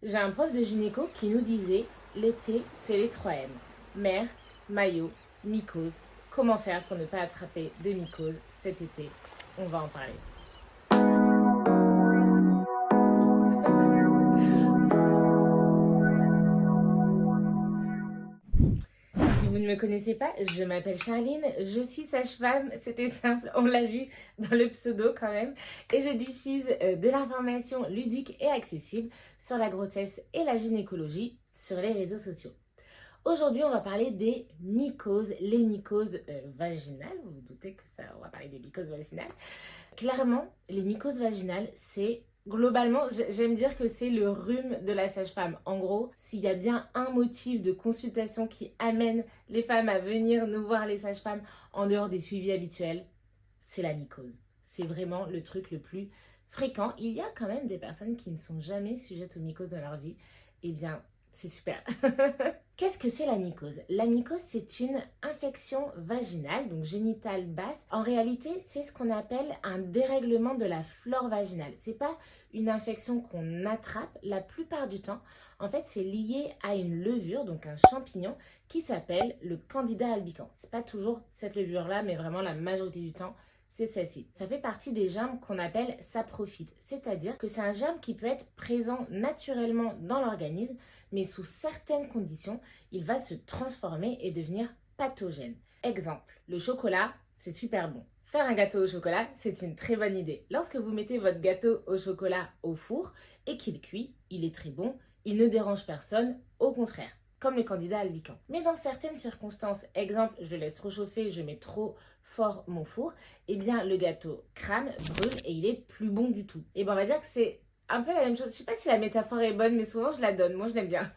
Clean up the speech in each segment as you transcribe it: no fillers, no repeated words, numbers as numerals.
J'ai un prof de gynéco qui nous disait l'été, c'est les 3 M. Mère, maillot, mycose. Comment faire pour ne pas attraper de mycose cet été? On va en parler. Si vous ne me connaissez pas, je m'appelle Charline, je suis sage-femme, c'était simple, on l'a vu dans le pseudo quand même, et je diffuse de l'information ludique et accessible sur la grossesse et la gynécologie sur les réseaux sociaux. Aujourd'hui, on va parler des mycoses, les mycoses vaginales. Vous vous doutez que ça, on va parler des mycoses vaginales. Clairement, les mycoses vaginales, c'est globalement, j'aime dire que c'est le rhume de la sage-femme. En gros, s'il y a bien un motif de consultation qui amène les femmes à venir nous voir les sages-femmes en dehors des suivis habituels, c'est la mycose. C'est vraiment le truc le plus fréquent. Il y a quand même des personnes qui ne sont jamais sujettes aux mycoses dans leur vie. Eh bien, c'est super. Qu'est-ce que c'est la mycose? La mycose, c'est une infection vaginale, donc génitale basse. En réalité, c'est ce qu'on appelle un dérèglement de la flore vaginale. C'est pas une infection qu'on attrape la plupart du temps. En fait, c'est lié à une levure, donc un champignon, qui s'appelle le Candida albicans. C'est pas toujours cette levure-là, mais vraiment la majorité du temps, c'est celle-ci. Ça fait partie des germes qu'on appelle saprophytes, c'est-à-dire que c'est un germe qui peut être présent naturellement dans l'organisme, mais sous certaines conditions, il va se transformer et devenir pathogène. Exemple, le chocolat, c'est super bon. Faire un gâteau au chocolat, c'est une très bonne idée. Lorsque vous mettez votre gâteau au chocolat au four et qu'il cuit, il est très bon, il ne dérange personne, au contraire, comme le Candida albicans. Mais dans certaines circonstances, exemple, je laisse trop chauffer, je mets trop fort mon four, eh bien le gâteau crame, brûle et il est plus bon du tout. Et bien on va dire que c'est un peu la même chose. Je sais pas si la métaphore est bonne, mais souvent je la donne. Moi, je l'aime bien.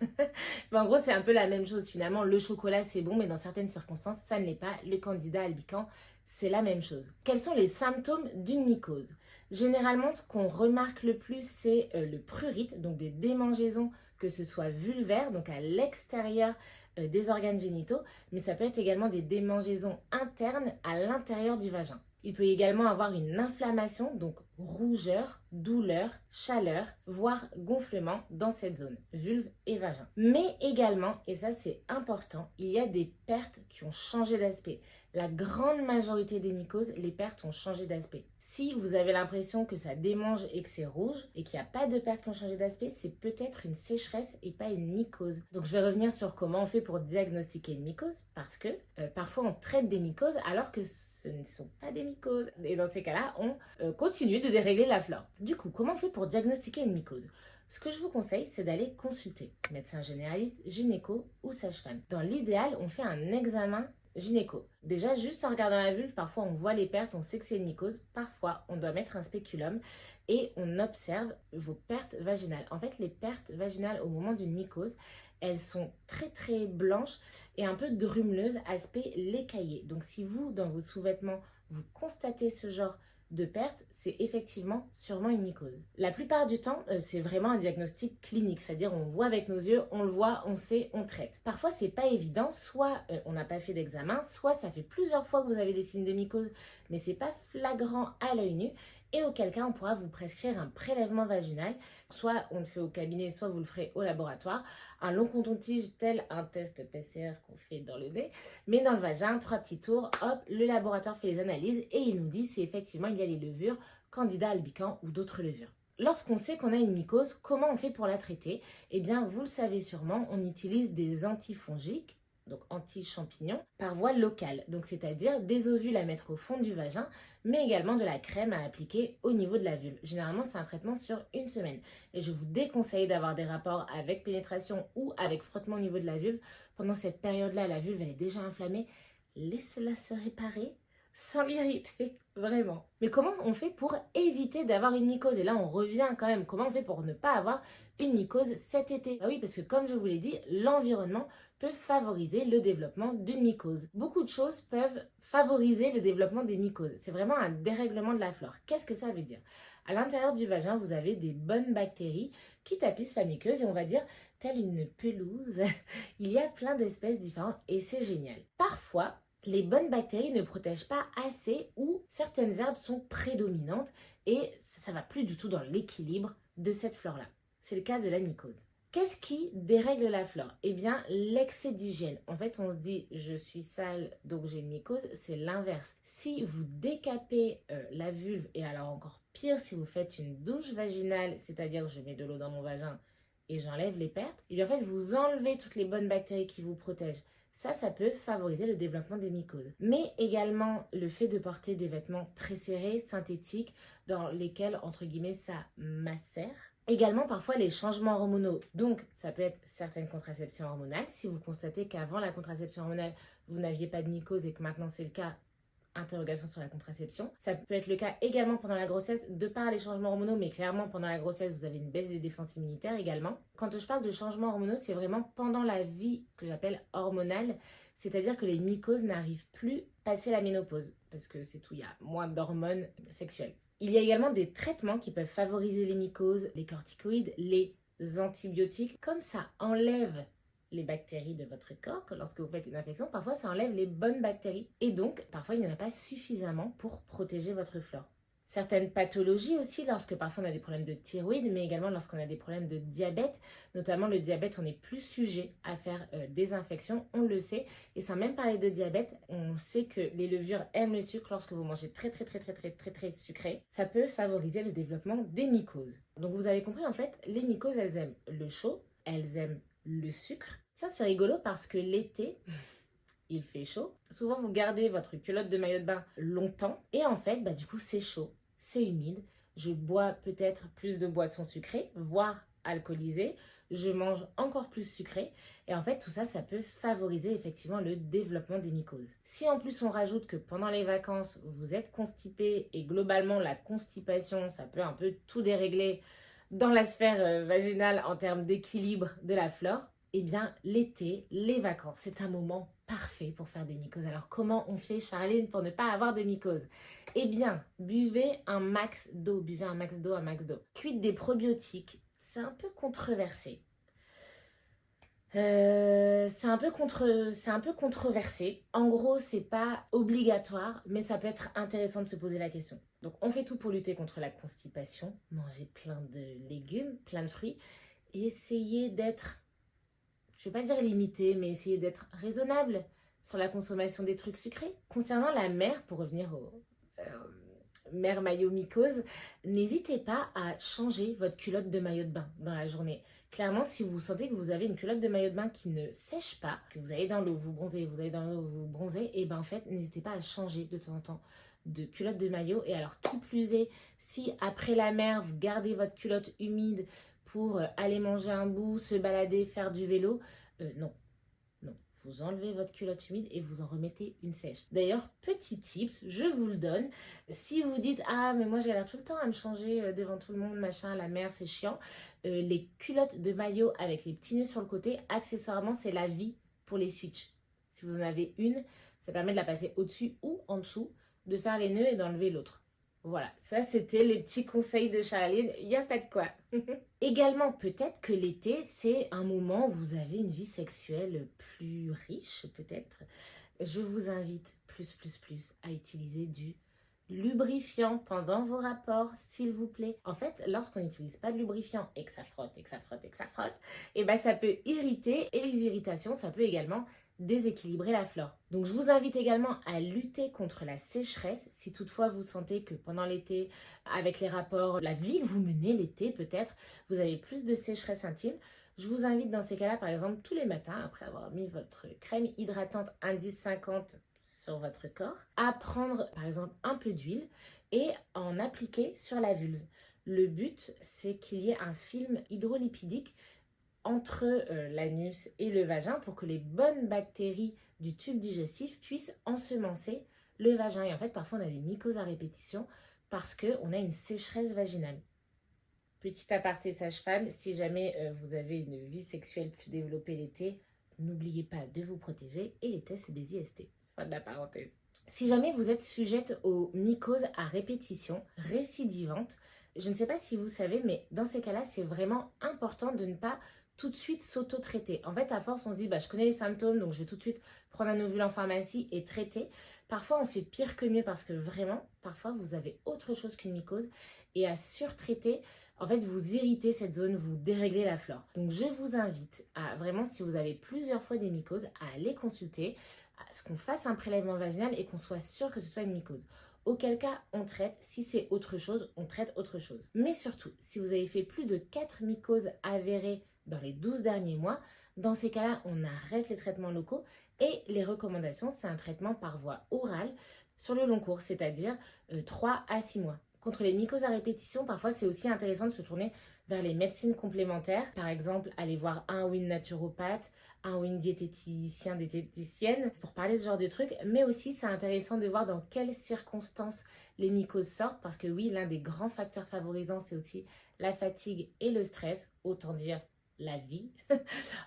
Mais en gros, c'est un peu la même chose. Finalement, le chocolat, c'est bon, mais dans certaines circonstances, ça ne l'est pas. Le Candida albicans, c'est la même chose. Quels sont les symptômes d'une mycose? Généralement, ce qu'on remarque le plus, c'est le prurite, donc des démangeaisons, que ce soit vulvaires, donc à l'extérieur des organes génitaux, mais ça peut être également des démangeaisons internes à l'intérieur du vagin. Il peut également avoir une inflammation, donc rougeur, douleur, chaleur, voire gonflement dans cette zone, vulve et vagin. Mais également, et ça c'est important, il y a des pertes qui ont changé d'aspect. La grande majorité des mycoses, les pertes ont changé d'aspect. Si vous avez l'impression que ça démange et que c'est rouge et qu'il n'y a pas de pertes qui ont changé d'aspect, c'est peut-être une sécheresse et pas une mycose. Donc je vais revenir sur comment on fait pour diagnostiquer une mycose parce que parfois on traite des mycoses alors que ce ne sont pas des mycoses. Et dans ces cas-là, on continue de dérégler la flore. Du coup, comment on fait pour diagnostiquer une mycose? Ce que je vous conseille, c'est d'aller consulter médecin généraliste, gynéco ou sage-femme. Dans l'idéal, on fait un examen gynéco. Déjà, juste en regardant la vulve, parfois on voit les pertes, on sait que c'est une mycose. Parfois, on doit mettre un spéculum et on observe vos pertes vaginales. En fait, les pertes vaginales au moment d'une mycose, elles sont très très blanches et un peu grumeleuses, aspect l'écaillé. Donc si vous, dans vos sous-vêtements, vous constatez ce genre de perte, c'est effectivement sûrement une mycose. La plupart du temps, c'est vraiment un diagnostic clinique, c'est-à-dire on voit avec nos yeux, on le voit, on sait, on traite. Parfois, c'est pas évident, soit on n'a pas fait d'examen, soit ça fait plusieurs fois que vous avez des signes de mycose, mais c'est pas flagrant à l'œil nu. Et auquel cas, on pourra vous prescrire un prélèvement vaginal. Soit on le fait au cabinet, soit vous le ferez au laboratoire. Un long coton-tige, tel un test PCR qu'on fait dans le nez. Mais dans le vagin, 3 petits tours, hop, le laboratoire fait les analyses et il nous dit si effectivement il y a les levures, Candida albicans ou d'autres levures. Lorsqu'on sait qu'on a une mycose, comment on fait pour la traiter? Eh bien, vous le savez sûrement, on utilise des antifongiques, donc anti-champignons, par voie locale. Donc, c'est-à-dire des ovules à mettre au fond du vagin, mais également de la crème à appliquer au niveau de la vulve. Généralement, c'est un traitement sur une semaine. Et je vous déconseille d'avoir des rapports avec pénétration ou avec frottement au niveau de la vulve. Pendant cette période-là, la vulve, elle est déjà inflammée. Laissez-la se réparer sans l'irriter, vraiment. Mais comment on fait pour éviter d'avoir une mycose? Et là, on revient quand même. Comment on fait pour ne pas avoir une mycose cet été? Ah oui, parce que comme je vous l'ai dit, l'environnement peut favoriser le développement d'une mycose. Beaucoup de choses peuvent favoriser le développement des mycoses. C'est vraiment un dérèglement de la flore. Qu'est-ce que ça veut dire? À l'intérieur du vagin, vous avez des bonnes bactéries qui tapissent la muqueuse et on va dire, telle une pelouse, il y a plein d'espèces différentes et c'est génial. Parfois, les bonnes bactéries ne protègent pas assez ou certaines herbes sont prédominantes et ça ne va plus du tout dans l'équilibre de cette flore-là. C'est le cas de la mycose. Qu'est-ce qui dérègle la flore? Eh bien, l'excès d'hygiène. En fait, on se dit, je suis sale, donc j'ai une mycose. C'est l'inverse. Si vous décapez la vulve, et alors encore pire, si vous faites une douche vaginale, c'est-à-dire je mets de l'eau dans mon vagin et j'enlève les pertes, et bien en fait, vous enlevez toutes les bonnes bactéries qui vous protègent. Ça peut favoriser le développement des mycoses. Mais également le fait de porter des vêtements très serrés, synthétiques, dans lesquels, entre guillemets, ça macère. Également, parfois, les changements hormonaux. Donc, ça peut être certaines contraceptions hormonales. Si vous constatez qu'avant la contraception hormonale, vous n'aviez pas de mycose et que maintenant c'est le cas, interrogation sur la contraception. Ça peut être le cas également pendant la grossesse, de par les changements hormonaux, mais clairement, pendant la grossesse, vous avez une baisse des défenses immunitaires également. Quand je parle de changements hormonaux, c'est vraiment pendant la vie que j'appelle hormonale, c'est-à-dire que les mycoses n'arrivent plus passer la ménopause, parce que c'est tout, il y a moins d'hormones sexuelles. Il y a également des traitements qui peuvent favoriser les mycoses, les corticoïdes, les antibiotiques. Comme ça enlève les bactéries de votre corps, que lorsque vous faites une infection, parfois ça enlève les bonnes bactéries. Et donc, parfois il n'y en a pas suffisamment pour protéger votre flore. Certaines pathologies aussi, lorsque parfois on a des problèmes de thyroïde, mais également lorsqu'on a des problèmes de diabète. Notamment le diabète, on est plus sujet à faire des infections, on le sait. Et sans même parler de diabète, on sait que les levures aiment le sucre lorsque vous mangez très sucré. Ça peut favoriser le développement des mycoses. Donc vous avez compris, en fait, les mycoses, elles aiment le chaud, elles aiment le sucre. Tiens, c'est rigolo parce que l'été... il fait chaud. Souvent, vous gardez votre culotte de maillot de bain longtemps. Et en fait, du coup, c'est chaud, c'est humide. Je bois peut-être plus de boissons sucrées, voire alcoolisées. Je mange encore plus sucré. Et en fait, tout ça, ça peut favoriser effectivement le développement des mycoses. Si en plus, on rajoute que pendant les vacances, vous êtes constipé et globalement, la constipation, ça peut un peu tout dérégler dans la sphère vaginale en termes d'équilibre de la flore, eh bien, l'été, les vacances, c'est un moment parfait pour faire des mycoses. Alors, comment on fait, Charline, pour ne pas avoir de mycoses? Eh bien, buvez un max d'eau, un max d'eau. Quid des probiotiques? C'est un peu controversé. C'est un peu controversé. En gros, c'est pas obligatoire, mais ça peut être intéressant de se poser la question. Donc, on fait tout pour lutter contre la constipation. Mangez plein de légumes, plein de fruits. Et essayez d'être... je ne vais pas dire limité, mais essayer d'être raisonnable sur la consommation des trucs sucrés. Concernant la mère, pour revenir aux mère maillot mycose, n'hésitez pas à changer votre culotte de maillot de bain dans la journée. Clairement, si vous sentez que vous avez une culotte de maillot de bain qui ne sèche pas, que vous allez dans l'eau, vous bronzez, et en fait, n'hésitez pas à changer de temps en temps de culotte de maillot. Et alors, qui plus est, si après la mer, vous gardez votre culotte humide pour aller manger un bout, se balader, faire du vélo, non. Vous enlevez votre culotte humide et vous en remettez une sèche. D'ailleurs, petit tips, je vous le donne. Si vous dites « Ah, mais moi j'ai l'air tout le temps à me changer devant tout le monde, machin, la mer, c'est chiant », les culottes de maillot avec les petits nœuds sur le côté, accessoirement, c'est la vie pour les switches. Si vous en avez une, ça permet de la passer au-dessus ou en dessous, de faire les nœuds et d'enlever l'autre. Voilà, ça c'était les petits conseils de Charline, il n'y a pas de quoi. Également, peut-être que l'été, c'est un moment où vous avez une vie sexuelle plus riche, peut-être. Je vous invite plus à utiliser du lubrifiant pendant vos rapports, s'il vous plaît. En fait, lorsqu'on n'utilise pas de lubrifiant et que ça frotte, et ben ça peut irriter, et les irritations, ça peut également déséquilibrer la flore. Donc je vous invite également à lutter contre la sécheresse si toutefois vous sentez que pendant l'été, avec les rapports, la vie que vous menez l'été peut-être, vous avez plus de sécheresse intime. Je vous invite dans ces cas-là, par exemple, tous les matins, après avoir mis votre crème hydratante indice 50 sur votre corps, à prendre par exemple un peu d'huile et en appliquer sur la vulve. Le but, c'est qu'il y ait un film hydrolipidique entre l'anus et le vagin pour que les bonnes bactéries du tube digestif puissent ensemencer le vagin. Et en fait, parfois, on a des mycoses à répétition parce qu'on a une sécheresse vaginale. Petit aparté sage-femme, si jamais vous avez une vie sexuelle plus développée l'été, n'oubliez pas de vous protéger et l'été, c'est des IST. Fin de la parenthèse. Si jamais vous êtes sujette aux mycoses à répétition récidivantes, je ne sais pas si vous savez, mais dans ces cas-là, c'est vraiment important de ne pas tout de suite s'auto-traiter. En fait, à force, on se dit, je connais les symptômes, donc je vais tout de suite prendre un ovule en pharmacie et traiter. Parfois, on fait pire que mieux parce que vraiment, parfois, vous avez autre chose qu'une mycose. Et à surtraiter, en fait, vous irritez cette zone, vous déréglez la flore. Donc, je vous invite à vraiment, si vous avez plusieurs fois des mycoses, à aller consulter, à ce qu'on fasse un prélèvement vaginal et qu'on soit sûr que ce soit une mycose. Auquel cas, on traite. Si c'est autre chose, on traite autre chose. Mais surtout, si vous avez fait plus de 4 mycoses avérées dans les 12 derniers mois, dans ces cas-là, on arrête les traitements locaux et les recommandations, c'est un traitement par voie orale sur le long cours, c'est-à-dire 3 à 6 mois. Contre les mycoses à répétition, parfois c'est aussi intéressant de se tourner vers les médecines complémentaires. Par exemple, aller voir un ou une naturopathe, un ou une diététicien, diététicienne pour parler de ce genre de trucs. Mais aussi, c'est intéressant de voir dans quelles circonstances les mycoses sortent. Parce que oui, l'un des grands facteurs favorisants, c'est aussi la fatigue et le stress. Autant dire la vie.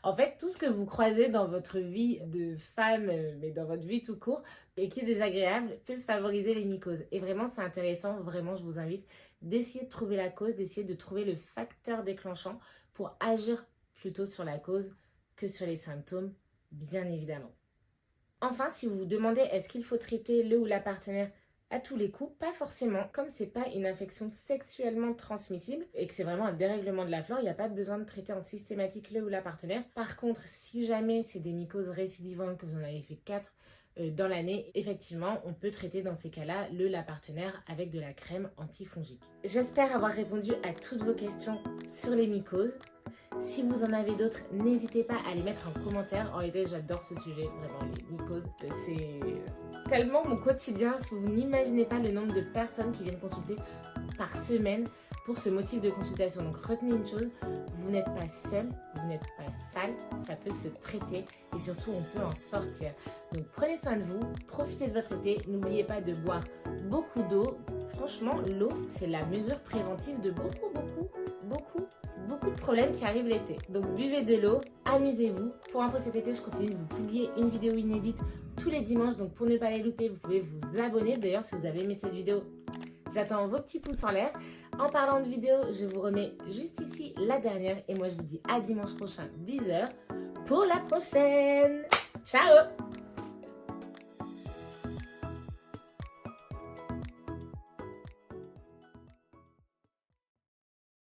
En fait, tout ce que vous croisez dans votre vie de femme, mais dans votre vie tout court, et qui est désagréable, peut favoriser les mycoses. Et vraiment, c'est intéressant, vraiment, je vous invite d'essayer de trouver la cause, d'essayer de trouver le facteur déclenchant pour agir plutôt sur la cause que sur les symptômes, bien évidemment. Enfin, si vous vous demandez est-ce qu'il faut traiter le ou la partenaire à tous les coups, pas forcément. Comme c'est pas une infection sexuellement transmissible et que c'est vraiment un dérèglement de la flore, il n'y a pas besoin de traiter en systématique le ou la partenaire. Par contre, si jamais c'est des mycoses récidivantes, que vous en avez fait 4 dans l'année, effectivement, on peut traiter dans ces cas-là le la partenaire avec de la crème antifongique. J'espère avoir répondu à toutes vos questions sur les mycoses. Si vous en avez d'autres, n'hésitez pas à les mettre en commentaire. En réalité, j'adore ce sujet, vraiment, les mycoses. C'est tellement mon quotidien. Si vous n'imaginez pas le nombre de personnes qui viennent consulter par semaine pour ce motif de consultation. Donc retenez une chose, vous n'êtes pas seul, vous n'êtes pas sale, ça peut se traiter et surtout on peut en sortir. Donc prenez soin de vous, profitez de votre été, n'oubliez pas de boire beaucoup d'eau. Franchement, l'eau, c'est la mesure préventive de beaucoup de problèmes qui arrivent l'été. Donc buvez de l'eau, amusez-vous. Pour info, cet été, je continue de vous publier une vidéo inédite tous les dimanches. Donc pour ne pas les louper, vous pouvez vous abonner. D'ailleurs, si vous avez aimé cette vidéo, j'attends vos petits pouces en l'air. En parlant de vidéo, je vous remets juste ici la dernière. Et moi, je vous dis à dimanche prochain, 10h, pour la prochaine. Ciao!